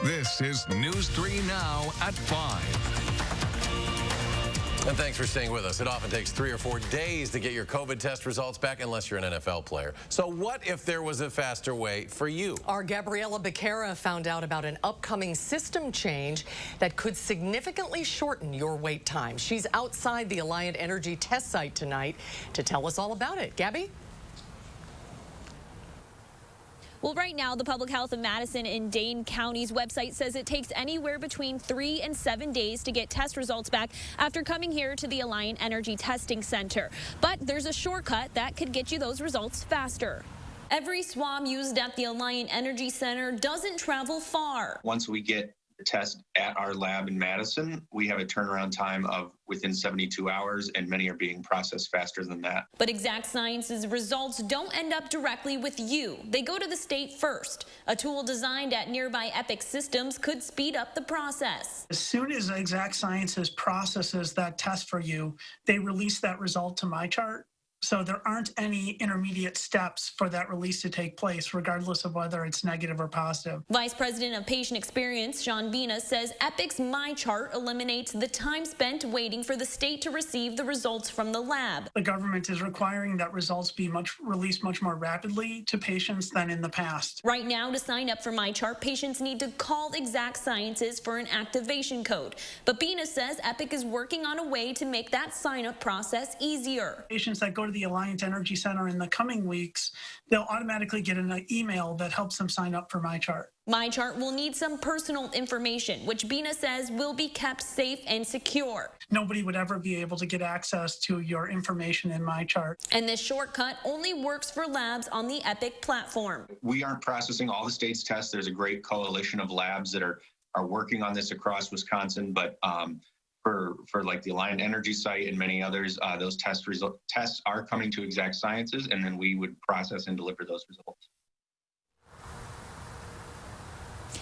This is News 3 Now at 5. And thanks for staying with us. It often takes 3 or 4 days to get your COVID test results back unless you're an NFL player. So what if there was a faster way for you? Our Gabriella Becerra found out about an upcoming system change that could significantly shorten your wait time. She's outside the Alliant Energy test site tonight to tell us all about it. Gabby? Well, right now, the Public Health of Madison and Dane County's website says it takes anywhere between 3 and 7 days to get test results back after coming here to the Alliant Energy Testing Center. But there's a shortcut that could get you those results faster. Every swab used at the Alliant Energy Center doesn't travel far. Once we get the test at our lab in Madison, we have a turnaround time of within 72 hours, and many are being processed faster than that. But Exact Sciences results don't end up directly with you. They go to the state first. A tool designed at nearby Epic Systems could speed up the process. As soon as Exact Sciences processes that test for you, they release that result to MyChart. So there aren't any intermediate steps for that release to take place, regardless of whether it's negative or positive. Vice President of Patient Experience, Sean Vina, says Epic's MyChart eliminates the time spent waiting for the state to receive the results from the lab. The government is requiring that results be released much more rapidly to patients than in the past. Right now, to sign up for MyChart, patients need to call Exact Sciences for an activation code. But Vina says Epic is working on a way to make that sign-up process easier. Patients that go to the Alliant Energy Center in the coming weeks, they'll automatically get an email that helps them sign up for MyChart. MyChart will need some personal information, which Bina says will be kept safe and secure. Nobody would ever be able to get access to your information in MyChart. And this shortcut only works for labs on the Epic platform. We aren't processing all the state's tests. There's a great coalition of labs that are working on this across Wisconsin, but for like the Alliant Energy site and many others, those tests are coming to Exact Sciences, and then we would process and deliver those results.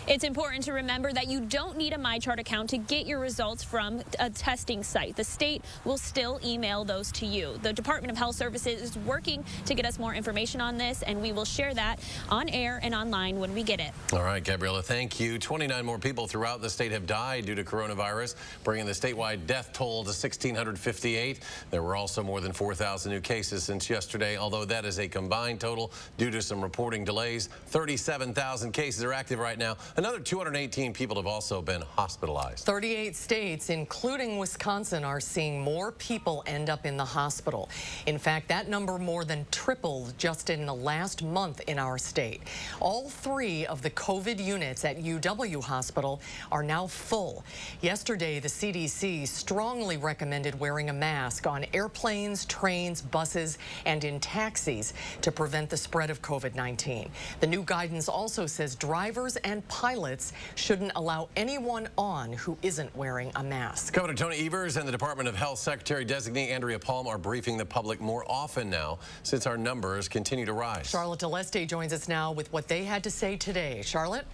It's important to remember that you don't need a MyChart account to get your results from a testing site. The state will still email those to you. The Department of Health Services is working to get us more information on this, and we will share that on air and online when we get it. All right, Gabriella, thank you. 29 more people throughout the state have died due to coronavirus, bringing the statewide death toll to 1,658. There were also more than 4,000 new cases since yesterday, although that is a combined total due to some reporting delays. 37,000 cases are active right now. Another 218 people have also been hospitalized. 38 states, including Wisconsin, are seeing more people end up in the hospital. In fact, that number more than tripled just in the last month in our state. All 3 of the COVID units at UW Hospital are now full. Yesterday, the CDC strongly recommended wearing a mask on airplanes, trains, buses, and in taxis to prevent the spread of COVID-19. The new guidance also says drivers and pilots shouldn't allow anyone on who isn't wearing a mask. Governor Tony Evers and the Department of Health Secretary-designate Andrea Palm are briefing the public more often now since our numbers continue to rise. Charlotte Deleste joins us now with what they had to say today. Charlotte?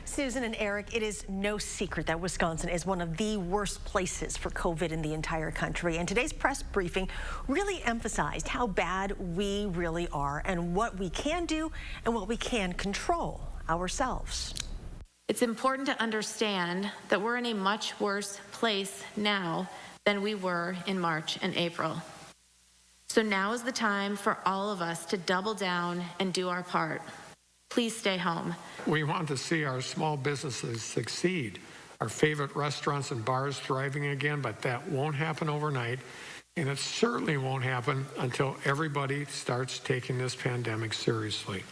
Susan and Eric, it is no secret that Wisconsin is one of the worst places for COVID in the entire country. And today's press briefing really emphasized how bad we really are and what we can do and what we can control ourselves. It's important to understand that we're in a much worse place now than we were in March and April. So now is the time for all of us to double down and do our part. Please stay home. We want to see our small businesses succeed, our favorite restaurants and bars thriving again, but that won't happen overnight, and it certainly won't happen until everybody starts taking this pandemic seriously.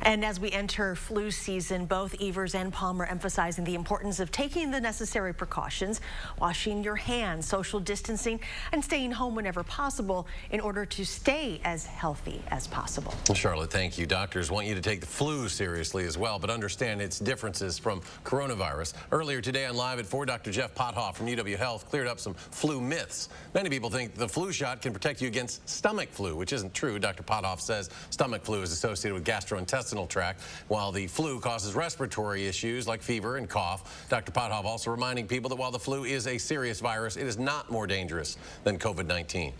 And as we enter flu season, both Evers and Palm are emphasizing the importance of taking the necessary precautions, washing your hands, social distancing, and staying home whenever possible in order to stay as healthy as possible. Charlotte, thank you. Doctors want you to take the flu seriously as well, but understand its differences from coronavirus. Earlier today on Live at 4, Dr. Jeff Pothoff from UW Health cleared up some flu myths. Many people think the flu shot can protect you against stomach flu, which isn't true. Dr. Pothoff says stomach flu is associated with gastrointestinal tract, while the flu causes respiratory issues like fever and cough. Dr. Pothoff also reminding people that while the flu is a serious virus, it is not more dangerous than COVID-19.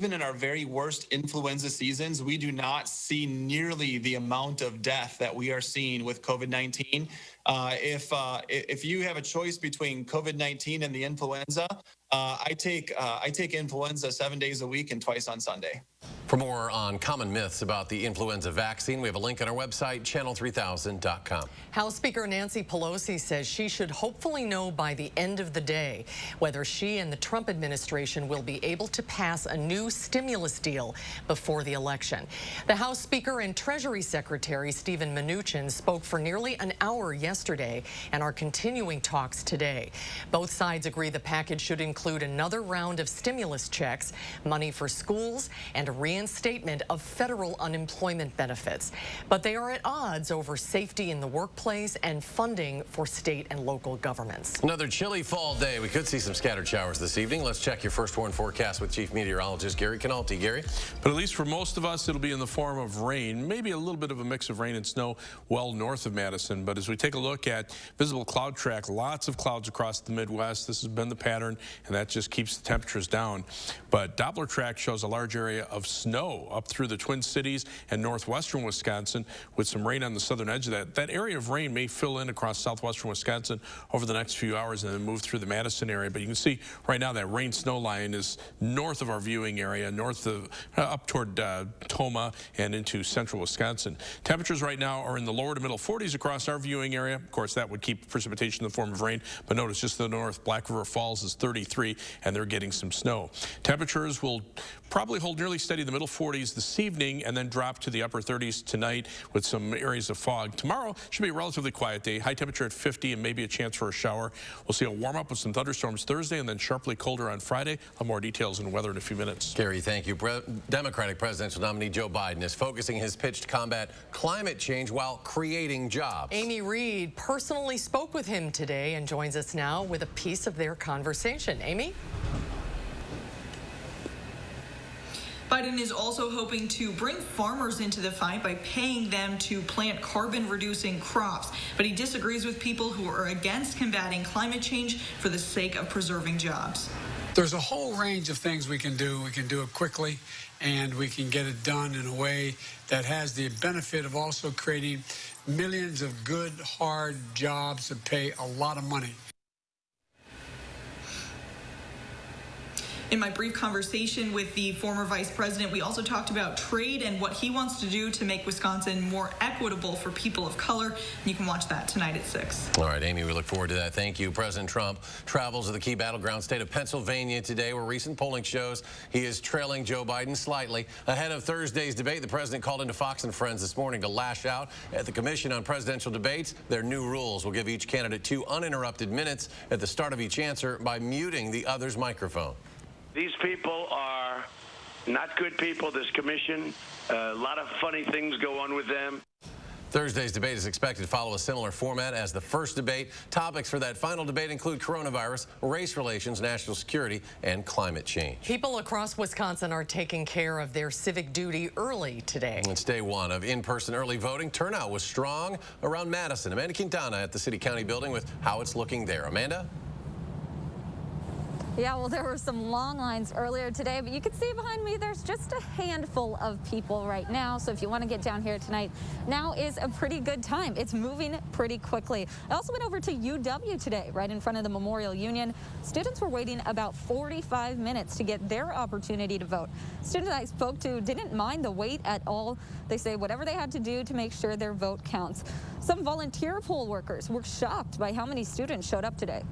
Even in our very worst influenza seasons, we do not see nearly the amount of death that we are seeing with COVID-19. If you have a choice between COVID-19 and the influenza, I take influenza 7 days a week and twice on Sunday. For more on common myths about the influenza vaccine, we have a link on our website, channel3000.com. House Speaker Nancy Pelosi says she should hopefully know by the end of the day whether she and the Trump administration will be able to pass a new stimulus deal before the election. The House Speaker and Treasury Secretary Steven Mnuchin spoke for nearly an hour yesterday and are continuing talks today. Both sides agree the package should include another round of stimulus checks, money for schools, and a reinstatement of federal unemployment benefits. But they are at odds over safety in the workplace and funding for state and local governments. Another chilly fall day. We could see some scattered showers this evening. Let's check your first warn forecast with Chief Meteorologist Gary Canalti. Gary? But at least for most of us, it'll be in the form of rain, maybe a little bit of a mix of rain and snow well north of Madison. But as we take a look at visible cloud track, lots of clouds across the Midwest. This has been the pattern, and that just keeps the temperatures down. But Doppler track shows a large area of snow up through the Twin Cities and northwestern Wisconsin with some rain on the southern edge of that. That area of rain may fill in across southwestern Wisconsin over the next few hours and then move through the Madison area. But you can see right now that rain-snow line is north of our viewing area, north of up toward Toma and into central Wisconsin. Temperatures right now are in the lower to middle 40s across our viewing area. Of course, that would keep precipitation in the form of rain. But notice just to the north, Black River Falls is 33, and they're getting some snow. Temperatures will probably hold nearly steady in the middle 40s this evening and then drop to the upper 30s tonight with some areas of fog. Tomorrow should be a relatively quiet day. High temperature at 50 and maybe a chance for a shower. We'll see a warm up with some thunderstorms Thursday and then sharply colder on Friday. I'll have more details on weather in a few minutes. Gary, thank you. Democratic presidential nominee Joe Biden is focusing his pitch to combat climate change while creating jobs. Amy Reed personally spoke with him today and joins us now with a piece of their conversation. Amy? Biden is also hoping to bring farmers into the fight by paying them to plant carbon-reducing crops. But he disagrees with people who are against combating climate change for the sake of preserving jobs. There's a whole range of things we can do. We can do it quickly, and we can get it done in a way that has the benefit of also creating millions of good, hard jobs that pay a lot of money. In my brief conversation with the former vice president, we also talked about trade and what he wants to do to make Wisconsin more equitable for people of color. And you can watch that tonight at 6. All right, Amy, we look forward to that. Thank you. President Trump travels to the key battleground state of Pennsylvania today, where recent polling shows he is trailing Joe Biden slightly. Ahead of Thursday's debate, the president called into Fox and Friends this morning to lash out at the Commission on Presidential Debates. Their new rules will give each candidate 2 uninterrupted minutes at the start of each answer by muting the other's microphone. These people are not good people, this commission. A lot of funny things go on with them. Thursday's debate is expected to follow a similar format as the first debate. Topics for that final debate include coronavirus, race relations, national security, and climate change. People across Wisconsin are taking care of their civic duty early today. It's day 1 of in-person early voting. Turnout was strong around Madison. Amanda Quintana at the City County building with how it's looking there. Amanda? Yeah, well, there were some long lines earlier today, but you can see behind me there's just a handful of people right now. So if you want to get down here tonight, now is a pretty good time. It's moving pretty quickly. I also went over to UW today, right in front of the Memorial Union. Students were waiting about 45 minutes to get their opportunity to vote. Students I spoke to didn't mind the wait at all. They say whatever they had to do to make sure their vote counts. Some volunteer poll workers were shocked by how many students showed up today.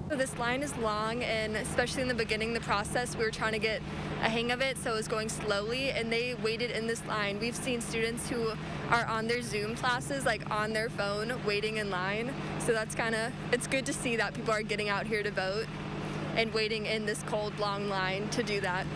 This line is long, and especially in the beginning of the process, we were trying to get a hang of it, so it was going slowly, and they waited in this line. We've seen students who are on their Zoom classes, like on their phone, waiting in line. So that's it's good to see that people are getting out here to vote and waiting in this cold, long line to do that.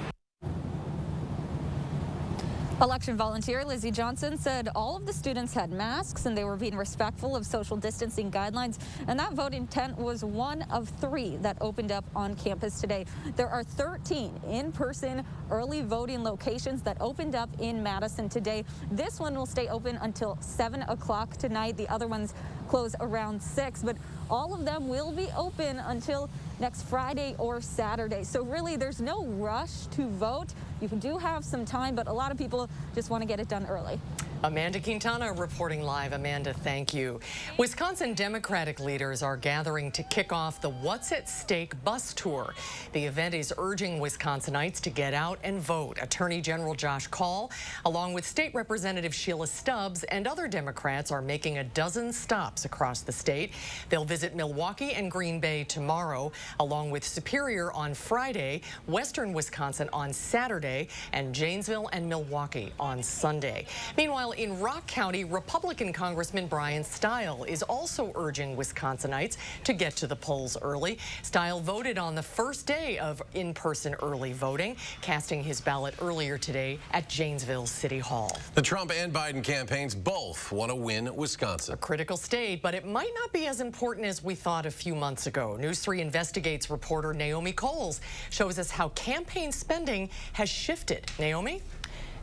Election volunteer Lizzie Johnson said all of the students had masks and they were being respectful of social distancing guidelines, and that voting tent was one of 3 that opened up on campus today. There are 13 in-person early voting locations that opened up in Madison today. This one will stay open until 7 o'clock tonight. The other ones close around 6, but all of them will be open until next Friday or Saturday. So really, there's no rush to vote. You do have some time, but a lot of people just want to get it done early. Amanda Quintana reporting live. Amanda, thank you. Wisconsin Democratic leaders are gathering to kick off the What's at Stake bus tour. The event is urging Wisconsinites to get out and vote. Attorney General Josh Kaul, along with State Representative Sheila Stubbs and other Democrats, are making a dozen stops across the state. They'll visit Milwaukee and Green Bay tomorrow, along with Superior on Friday, Western Wisconsin on Saturday, and Janesville and Milwaukee on Sunday. Meanwhile, in Rock County, Republican Congressman Brian Stile is also urging Wisconsinites to get to the polls early. Stile voted on the first day of in-person early voting, casting his ballot earlier today at Janesville City Hall. The Trump and Biden campaigns both want to win Wisconsin. A critical state, but it might not be as important as we thought a few months ago. News 3 Investigates reporter Naomi Coles shows us how campaign spending has shifted. Naomi?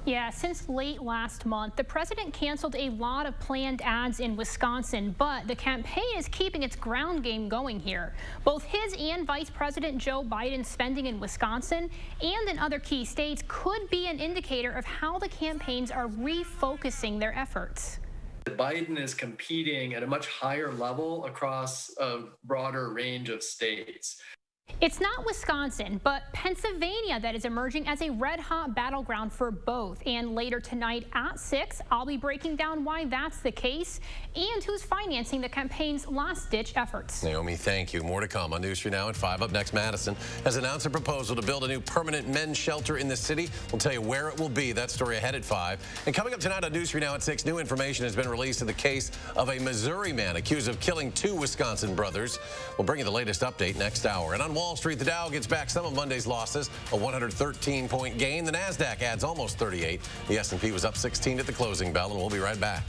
Yeah, since late last month, the president canceled a lot of planned ads in Wisconsin, but the campaign is keeping its ground game going here. Both his and Vice President Joe Biden's spending in Wisconsin and in other key states could be an indicator of how the campaigns are refocusing their efforts. Biden is competing at a much higher level across a broader range of states. It's not Wisconsin, but Pennsylvania that is emerging as a red-hot battleground for both. And later tonight at 6, I'll be breaking down why that's the case and who's financing the campaign's last-ditch efforts. Naomi, thank you. More to come on News 3 Now at 5. Up next, Madison has announced a proposal to build a new permanent men's shelter in the city. We'll tell you where it will be. That story ahead at 5. And coming up tonight on News 3 Now at 6, new information has been released in the case of a Missouri man accused of killing 2 Wisconsin brothers. We'll bring you the latest update next hour. And on Wall Street, the Dow gets back some of Monday's losses, a 113-point gain. The Nasdaq adds almost 38. The S&P was up 16 at the closing bell, and we'll be right back.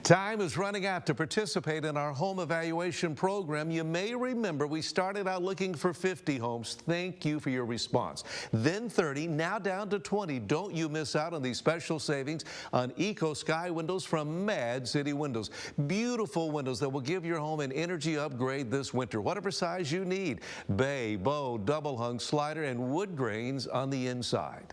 Time is running out to participate in our home evaluation program. You may remember we started out looking for 50 homes. Thank you for your response. Then 30, now down to 20. Don't you miss out on these special savings on Eco Sky windows from Mad City Windows. Beautiful windows that will give your home an energy upgrade this winter. Whatever size you need. Bay, bow, double hung, slider, and wood grains on the inside.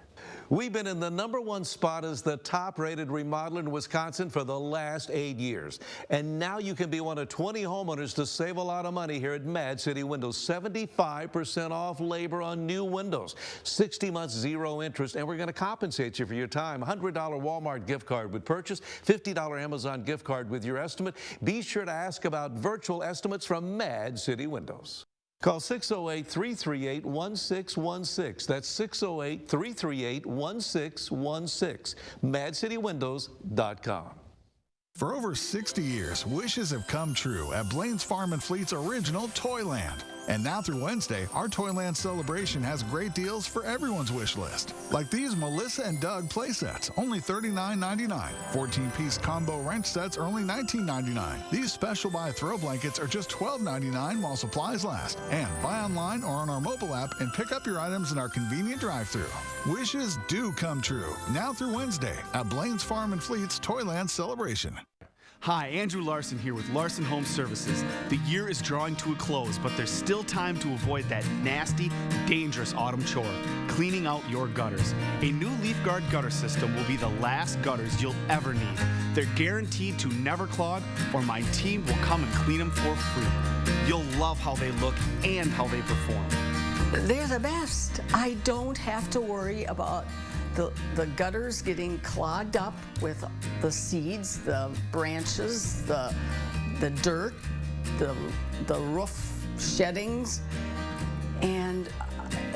We've been in the #1 spot as the top-rated remodeler in Wisconsin for the last 8 years. And now you can be one of 20 homeowners to save a lot of money here at Mad City Windows. 75% off labor on new windows. 60 months, 0 interest, and we're going to compensate you for your time. $100 Walmart gift card with purchase, $50 Amazon gift card with your estimate. Be sure to ask about virtual estimates from Mad City Windows. Call 608-338-1616. That's 608-338-1616. MadCityWindows.com. For over 60 years, wishes have come true at Blaine's Farm and Fleet's original Toyland. And now through Wednesday, our Toyland celebration has great deals for everyone's wish list. Like these Melissa and Doug play sets, only $39.99. 14-piece combo wrench sets are only $19.99. These special buy throw blankets are just $12.99 while supplies last. And buy online or on our mobile app and pick up your items in our convenient drive-thru. Wishes do come true. Now through Wednesday at Blaine's Farm and Fleet's Toyland celebration. Hi, Andrew Larson here with Larson Home Services. The year is drawing to a close, but there's still time to avoid that nasty, dangerous autumn chore, cleaning out your gutters. A new Leaf Guard gutter system will be the last gutters you'll ever need. They're guaranteed to never clog, or my team will come and clean them for free. You'll love how they look and how they perform. They're the best. I don't have to worry about the gutters getting clogged up with the seeds, the branches, the dirt, the roof sheddings, and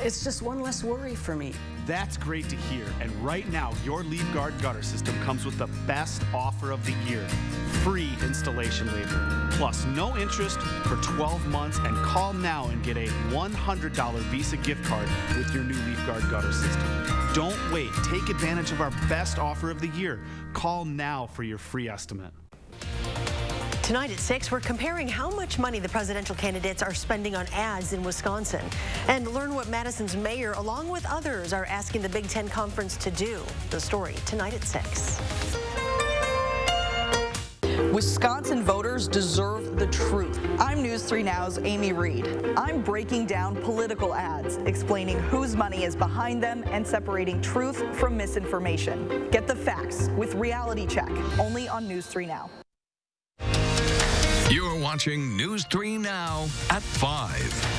it's just one less worry for me. That's great to hear, and right now your Leaf Guard gutter system comes with the best offer of the year. Free installation labor, plus no interest for 12 months, and call now and get a $100 Visa gift card with your new Leaf Guard gutter system. Don't wait. Take advantage of our best offer of the year. Call now for your free estimate. Tonight at 6, we're comparing how much money the presidential candidates are spending on ads in Wisconsin and learn what Madison's mayor, along with others, are asking the Big Ten Conference to do. The story tonight at 6. Wisconsin voters deserve the truth. I'm News 3 Now's Amy Reed. I'm breaking down political ads, explaining whose money is behind them and separating truth from misinformation. Get the facts with Reality Check, only on News 3 Now. You're watching News 3 Now at 5.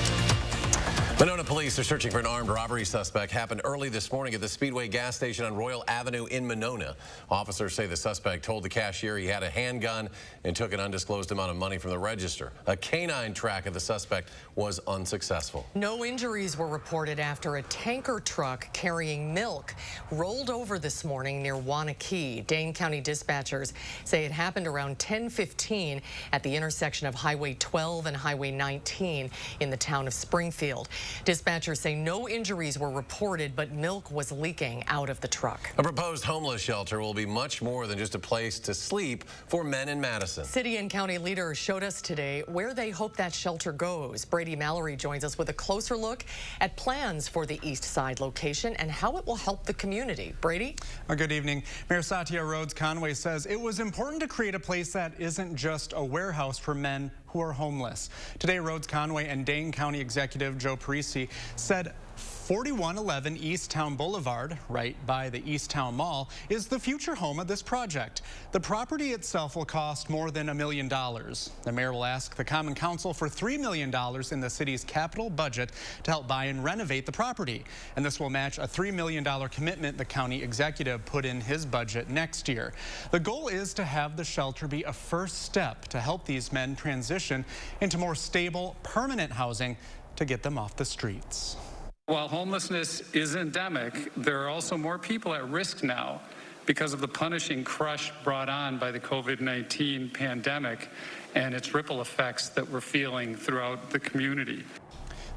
Monona police are searching for an armed robbery suspect. Happened early this morning at the Speedway gas station on Royal Avenue in Monona. Officers say the suspect told the cashier he had a handgun and took an undisclosed amount of money from the register. A canine track of the suspect was unsuccessful. No injuries were reported after a tanker truck carrying milk rolled over this morning near Wanakee. Dane County dispatchers say it happened around 10:15 at the intersection of Highway 12 and Highway 19 in the town of Springfield. Dispatchers say no injuries were reported, but milk was leaking out of the truck. A proposed homeless shelter will be much more than just a place to sleep for men in Madison. City and county leaders showed us today where they hope that shelter goes. Brady Mallory joins us with a closer look at plans for the East Side location and how it will help the community. Brady? Good evening. Mayor Satya Rhodes Conway says it was important to create a place that isn't just a warehouse for men who are homeless. Today, Rhodes Conway and Dane County Executive Joe Parisi said 4111 East Town Boulevard, right by the East Town Mall, is the future home of this project. The property itself will cost more than $1 million. The mayor will ask the Common Council for $3 million in the city's capital budget to help buy and renovate the property. And this will match a $3 million commitment the county executive put in his budget next year. The goal is to have the shelter be a first step to help these men transition into more stable, permanent housing to get them off the streets. While homelessness is endemic, there are also more people at risk now because of the punishing crush brought on by the COVID-19 pandemic and its ripple effects that we're feeling throughout the community.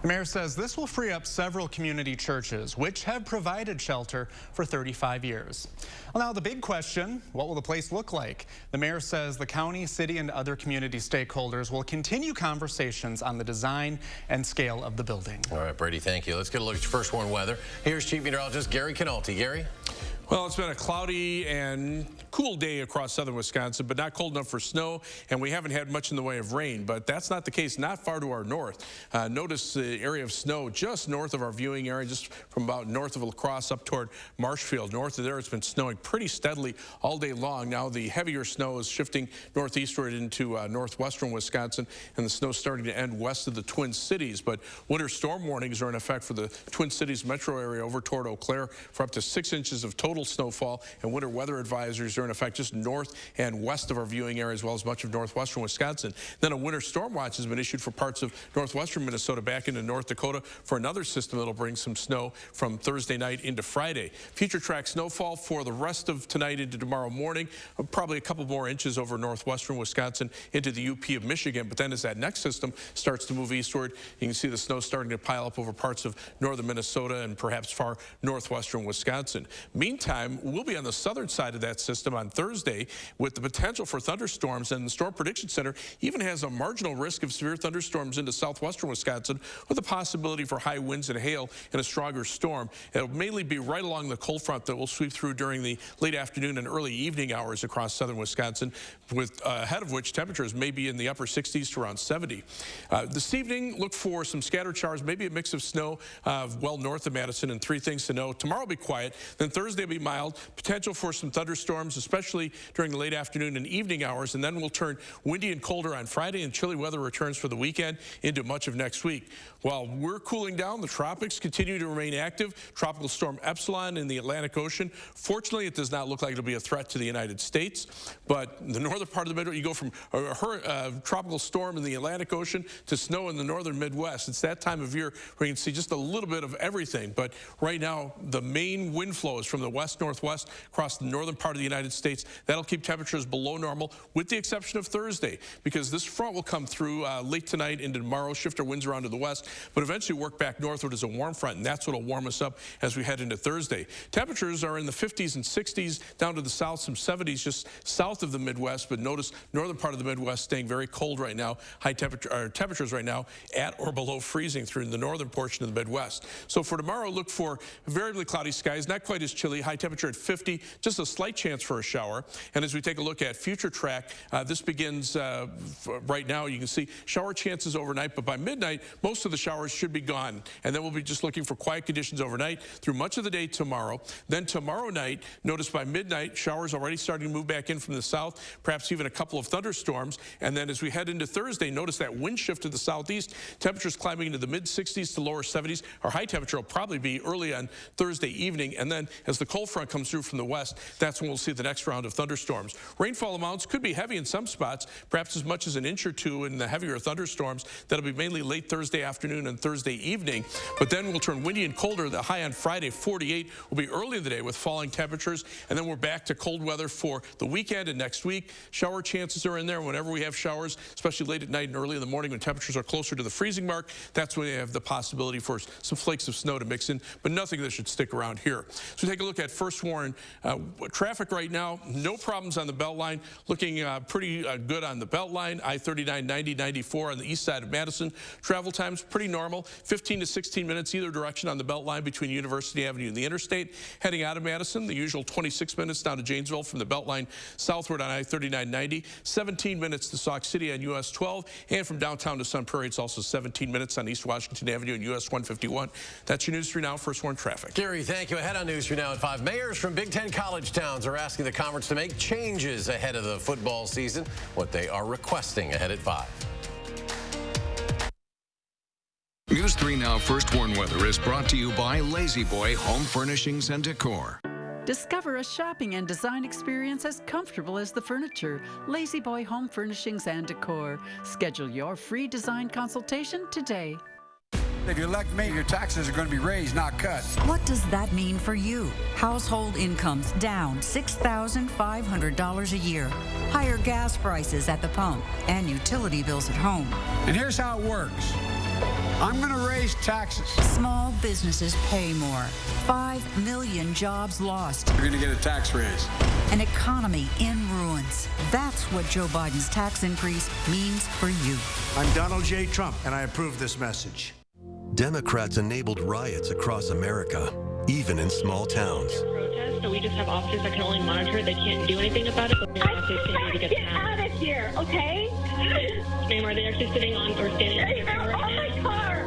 The mayor says this will free up several community churches, which have provided shelter for 35 years. Well, now the big question, what will the place look like? The mayor says the county, city, and other community stakeholders will continue conversations on the design and scale of the building. All right, Brady, thank you. Let's get a look at your first warned weather. Here's Chief Meteorologist Gary Canalti. Gary? Well, it's been a cloudy and cool day across southern Wisconsin, but not cold enough for snow, and we haven't had much in the way of rain. But that's not the case not far to our north. Notice the area of snow just north of our viewing area, just from about north of La Crosse up toward Marshfield. North of there, it's been snowing pretty steadily all day long. Now the heavier snow is shifting northeastward into northwestern Wisconsin, and the snow's starting to end west of the Twin Cities. But winter storm warnings are in effect for the Twin Cities metro area over toward Eau Claire for up to 6 inches of total snowfall, and winter weather advisories are in effect just north and west of our viewing area, as well as much of northwestern Wisconsin. Then a winter storm watch has been issued for parts of northwestern Minnesota back into North Dakota for another system that'll bring some snow from Thursday night into Friday. Future track snowfall for the rest of tonight into tomorrow morning, probably a couple more inches over northwestern Wisconsin into the UP of Michigan. But then as that next system starts to move eastward, you can see the snow starting to pile up over parts of northern Minnesota and perhaps far northwestern Wisconsin. Meantime, we'll be on the southern side of that system on Thursday with the potential for thunderstorms, and the Storm Prediction Center even has a marginal risk of severe thunderstorms into southwestern Wisconsin with a possibility for high winds and hail and a stronger storm. It'll mainly be right along the cold front that will sweep through during the late afternoon and early evening hours across southern Wisconsin, with ahead of which temperatures may be in the upper 60s to around 70. This evening, look for some scattered showers, maybe a mix of snow well north of Madison, and three things to know. Tomorrow will be quiet, then Thursday will be mild, potential for some thunderstorms, especially during the late afternoon and evening hours, and then we'll turn windy and colder on Friday, and chilly weather returns for the weekend into much of next week. While we're cooling down, the tropics continue to remain active. Tropical storm Epsilon in the Atlantic Ocean. Fortunately, it does not look like it'll be a threat to the United States, but the northern part of the Midwest, you go from a tropical storm in the Atlantic Ocean to snow in the northern Midwest. It's that time of year where you can see just a little bit of everything, but right now the main wind flow is from the west-northwest across the northern part of the United States. That'll keep temperatures below normal, with the exception of Thursday, because this front will come through late tonight into tomorrow, shift our winds around to the west, but eventually work back northward as a warm front, and that's what will warm us up as we head into Thursday. Temperatures are in the 50s and 60s, down to the south, some 70s just south of the Midwest, but notice northern part of the Midwest staying very cold right now. High temperatures right now at or below freezing through the northern portion of the Midwest. So for tomorrow, look for variably cloudy skies, not quite as chilly. High high temperature at 50, just a slight chance for a shower. And as we take a look at future track, this begins right now. You can see shower chances overnight, but by midnight, most of the showers should be gone. And then we'll be just looking for quiet conditions overnight through much of the day tomorrow. Then tomorrow night, notice by midnight, showers already starting to move back in from the south, perhaps even a couple of thunderstorms. And then as we head into Thursday, notice that wind shift to the southeast, temperatures climbing into the mid-60s to lower 70s. Our high temperature will probably be early on Thursday evening. And then as the cold front comes through from the west, that's when we'll see the next round of thunderstorms. Rainfall amounts could be heavy in some spots, perhaps as much as an inch or two in the heavier thunderstorms. That'll be mainly late Thursday afternoon and Thursday evening. But then we'll turn windy and colder. The high on Friday, 48, will be early in the day with falling temperatures. And then we're back to cold weather for the weekend and next week. Shower chances are in there whenever we have showers, especially late at night and early in the morning when temperatures are closer to the freezing mark. That's when you have the possibility for some flakes of snow to mix in, but nothing that should stick around here. So take a look at first warn traffic right now. No problems on the Beltline. Looking pretty good on the Beltline. I-39, 90, 94 on the east side of Madison. Travel times pretty normal. 15 to 16 minutes either direction on the Beltline between University Avenue and the interstate. Heading out of Madison, the usual 26 minutes down to Janesville from the Beltline southward on I-39, 90. 17 minutes to Sauk City on US 12. And from downtown to Sun Prairie, it's also 17 minutes on East Washington Avenue and US 151. That's your News 3 Now First Warn traffic. Gary, thank you. Ahead on News 3 Now at 5. Mayors from Big Ten college towns are asking the conference to make changes ahead of the football season. What they are requesting ahead at 5. News 3 Now First Warn Weather is brought to you by Lazy Boy Home Furnishings and Decor. Discover a shopping and design experience as comfortable as the furniture. Lazy Boy Home Furnishings and Decor. Schedule your free design consultation today. If you elect me, your taxes are going to be raised, not cut. What does that mean for you? Household incomes down $6,500 a year. Higher gas prices at the pump and utility bills at home. And here's how it works. I'm going to raise taxes. Small businesses pay more. 5 million jobs lost. You're going to get a tax raise. An economy in ruins. That's what Joe Biden's tax increase means for you. I'm Donald J. Trump, and I approve this message. Democrats enabled riots across America, even in small towns. So we just have officers that can only monitor it. They can't do anything about it. But officers can do to get out of here, okay? Ma'am, are they actually sitting on or standing on your car? On my car.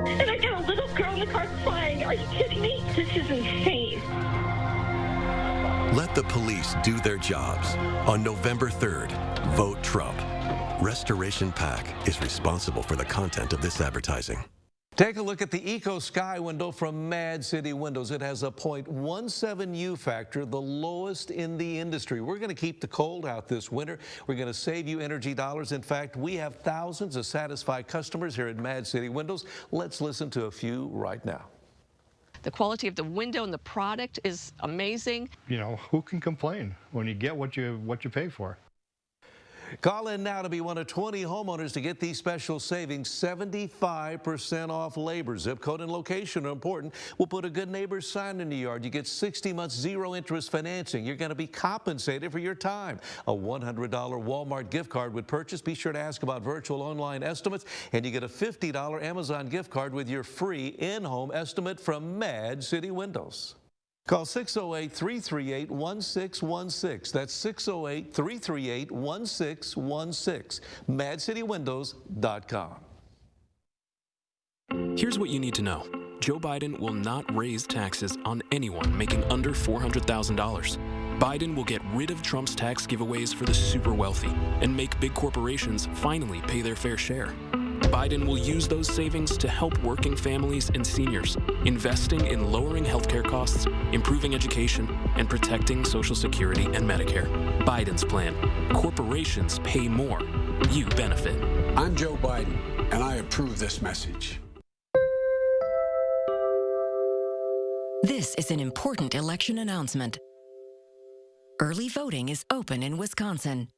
And I got a little girl in the car crying. Are you kidding me? This is insane. Let the police do their jobs. On November 3rd, vote Trump. Restoration PAC is responsible for the content of this advertising. Take a look at the Eco Sky window from Mad City Windows. It has a 0.17 U factor, the lowest in the industry. We're going to keep the cold out this winter. We're going to save you energy dollars. In fact, we have thousands of satisfied customers here at Mad City Windows. Let's listen to a few right now. The quality of the window and the product is amazing. You know, who can complain when you get what you pay for? Call in now to be one of 20 homeowners to get these special savings. 75% off labor. Zip code and location are important. We'll put a good neighbor sign in the yard. You get 60 months zero interest financing. You're going to be compensated for your time. A $100 Walmart gift card with purchase. Be sure to ask about virtual online estimates. And you get a $50 Amazon gift card with your free in-home estimate from Mad City Windows. Call 608-338-1616. That's 608-338-1616. MadCityWindows.com. Here's what you need to know. Joe Biden will not raise taxes on anyone making under $400,000. Biden will get rid of Trump's tax giveaways for the super wealthy and make big corporations finally pay their fair share. Biden will use those savings to help working families and seniors, investing in lowering healthcare costs, improving education, and protecting Social Security and Medicare. Biden's plan. Corporations pay more. You benefit. I'm Joe Biden, and I approve this message. This is an important election announcement. Early voting is open in Wisconsin.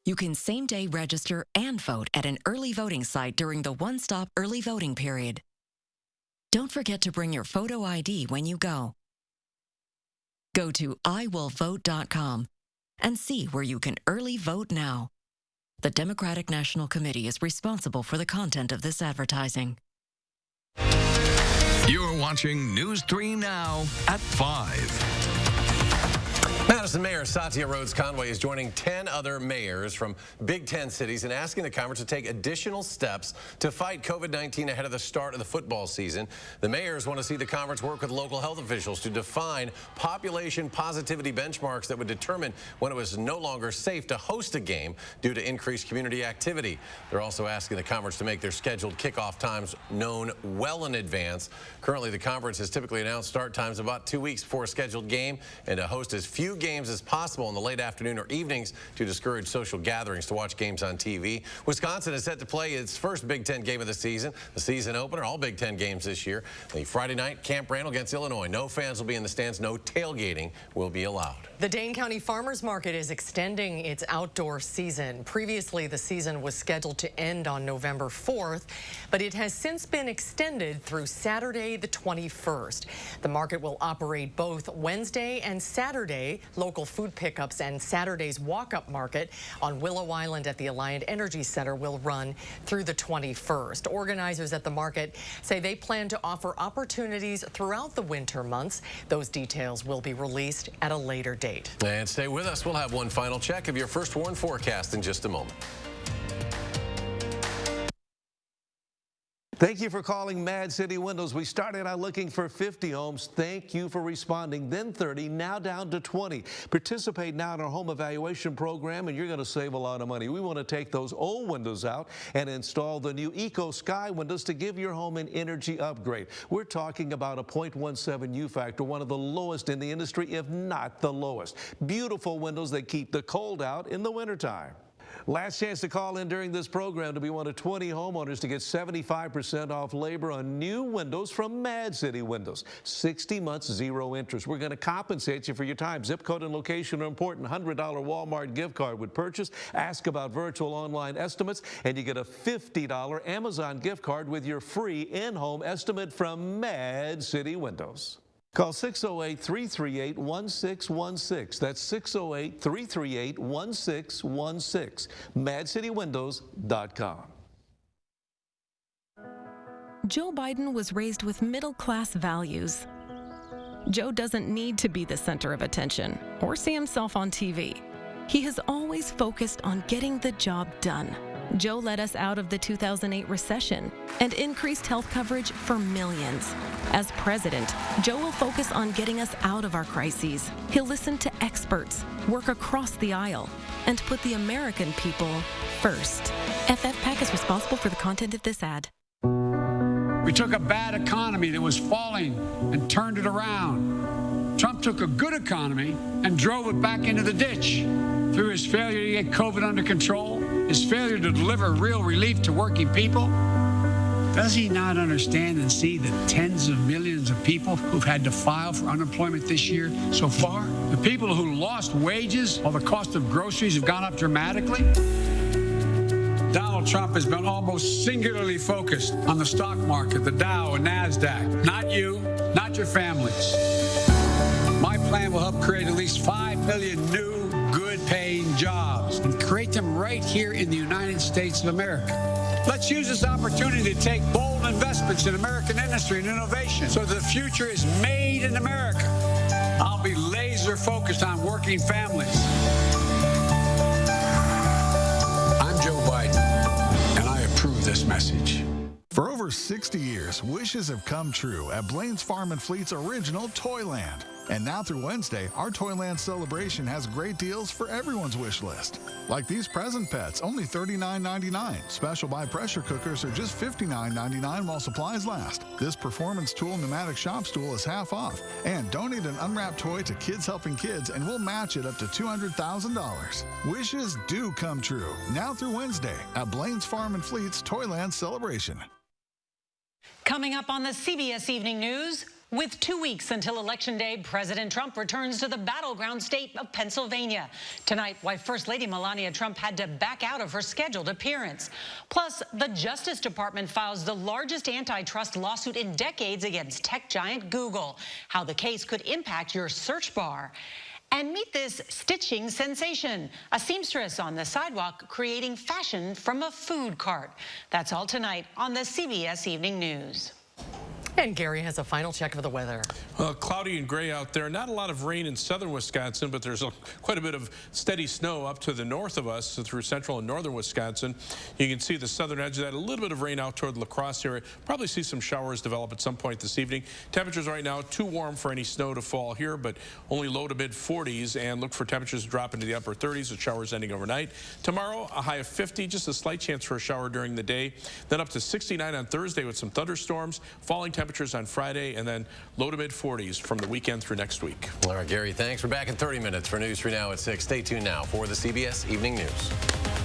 You can same-day register and vote at an early voting site during the one-stop early voting period. Don't forget to bring your photo ID when you go. Go to iwillvote.com and see where you can early vote now. The Democratic National Committee is responsible for the content of this advertising. You're watching News 3 Now at 5. Madison Mayor Satya Rhodes Conway is joining 10 other mayors from Big Ten cities and asking the conference to take additional steps to fight COVID-19 ahead of the start of the football season. The mayors want to see the conference work with local health officials to define population positivity benchmarks that would determine when it was no longer safe to host a game due to increased community activity. They're also asking the conference to make their scheduled kickoff times known well in advance. Currently, the conference has typically announced start times about 2 weeks before a scheduled game and to host as few games as possible in the late afternoon or evenings to discourage social gatherings to watch games on TV. Wisconsin is set to play its first Big Ten game of the season opener, all Big Ten games this year. The Friday night, Camp Randall against Illinois. No fans will be in the stands. No tailgating will be allowed. The Dane County Farmers Market is extending its outdoor season. Previously, the season was scheduled to end on November 4th, but it has since been extended through Saturday the 21st. The market will operate both Wednesday and Saturday, local food pickups, and Saturday's walk-up market on Willow Island at the Alliant Energy Center will run through the 21st. Organizers at the market say they plan to offer opportunities throughout the winter months. Those details will be released at a later date. And stay with us. We'll have one final check of your first warn forecast in just a moment. Thank you for calling Mad City Windows. We started out looking for 50 homes. Thank you for responding. Then 30, now down to 20. Participate now in our home evaluation program, and you're going to save a lot of money. We want to take those old windows out and install the new Eco Sky windows to give your home an energy upgrade. We're talking about a 0.17 U factor, one of the lowest in the industry, if not the lowest. Beautiful windows that keep the cold out in the wintertime. Last chance to call in during this program to be one of 20 homeowners to get 75% off labor on new windows from Mad City Windows. 60 months, zero interest. We're going to compensate you for your time. Zip code and location are important. $100 Walmart gift card with purchase. Ask about virtual online estimates, and you get a $50 Amazon gift card with your free in-home estimate from Mad City Windows. Call 608-338-1616. That's 608-338-1616. MadCityWindows.com. Joe Biden was raised with middle-class values. Joe doesn't need to be the center of attention or see himself on TV. He has always focused on getting the job done. Joe led us out of the 2008 recession and increased health coverage for millions. As president, Joe will focus on getting us out of our crises. He'll listen to experts, work across the aisle, and put the American people first. FFPAC is responsible for the content of this ad. We took a bad economy that was falling and turned it around. Trump took a good economy and drove it back into the ditch through his failure to get COVID under control, his failure to deliver real relief to working people. Does he not understand and see the tens of millions of people who've had to file for unemployment this year so far? The people who lost wages while the cost of groceries have gone up dramatically? Donald Trump has been almost singularly focused on the stock market, the Dow and NASDAQ. Not you, not your families. My plan will help create at least 5 million new, good-paying jobs and create them right here in the United States of America. Let's use this opportunity to take bold investments in American industry and innovation so that the future is made in America. I'll be laser focused on working families. I'm Joe Biden, and I approve this message. For over 60 years, wishes have come true at Blaine's Farm and Fleet's original Toyland. And now through Wednesday, our Toyland celebration has great deals for everyone's wish list. Like these present pets, only $39.99. Special buy pressure cookers are just $59.99 while supplies last. This performance tool pneumatic shop stool is half off. And donate an unwrapped toy to Kids Helping Kids and we'll match it up to $200,000. Wishes do come true. Now through Wednesday at Blaine's Farm and Fleet's Toyland celebration. Coming up on the CBS Evening News, with 2 weeks until Election Day, President Trump returns to the battleground state of Pennsylvania. Tonight, why First Lady Melania Trump had to back out of her scheduled appearance. Plus, the Justice Department files the largest antitrust lawsuit in decades against tech giant Google. How the case could impact your search bar. And meet this stitching sensation, a seamstress on the sidewalk creating fashion from a food cart. That's all tonight on the CBS Evening News. And Gary has a final check of the weather. Cloudy and gray out there. Not a lot of rain in southern Wisconsin, but there's quite a bit of steady snow up to the north of us through central and northern Wisconsin. You can see the southern edge of that. A little bit of rain out toward the La Crosse area. Probably see some showers develop at some point this evening. Temperatures right now too warm for any snow to fall here, but only low to mid 40s, and look for temperatures to drop into the upper 30s with showers ending overnight. Tomorrow, a high of 50, just a slight chance for a shower during the day. Then up to 69 on Thursday with some thunderstorms. Falling temperatures on Friday, and then low to mid 40s from the weekend through next week. All right, Gary, thanks. We're back in 30 minutes for News 3 Now at 6. Stay tuned now for the CBS Evening News.